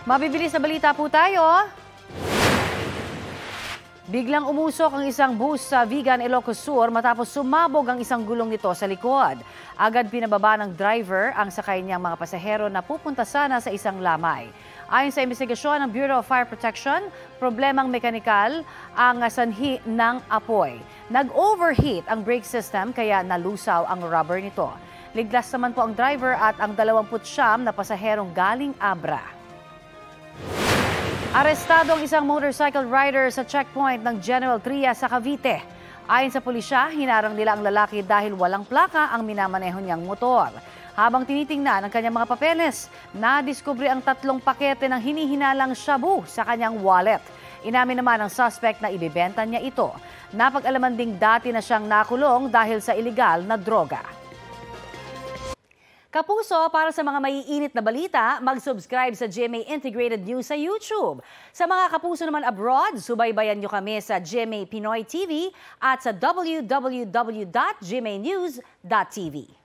Mabibilis na balita po tayo. Biglang umusok ang isang bus sa Vigan, Ilocos Sur matapos sumabog ang isang gulong nito sa likod. Agad pinababa ng driver ang sakay niyang mga pasahero na pupunta sana sa isang lamay. Ayon sa investigasyon ng Bureau of Fire Protection, problemang mekanikal ang sanhi ng apoy. Nag-overheat ang brake system kaya nalusaw ang rubber nito. Ligtas naman po ang driver at ang 29 na pasaherong galing Abra. Arestado ang isang motorcycle rider sa checkpoint ng General Trias sa Cavite. Ayon sa pulisya, hinarang nila ang lalaki dahil walang plaka ang minamaneho niyang motor. Habang tinitingnan ang kanyang mga papeles, nadiskubre ang 3 pakete ng hinihinalang shabu sa kanyang wallet. Inamin naman ng suspect na ibebenta niya ito. Napag-alaman ding dati na siyang nakulong dahil sa iligal na droga. Kapuso, para sa mga maiinit na balita, mag-subscribe sa GMA Integrated News sa YouTube. Sa mga kapuso naman abroad, subaybayan nyo kami sa GMA Pinoy TV at sa www.gmanews.tv.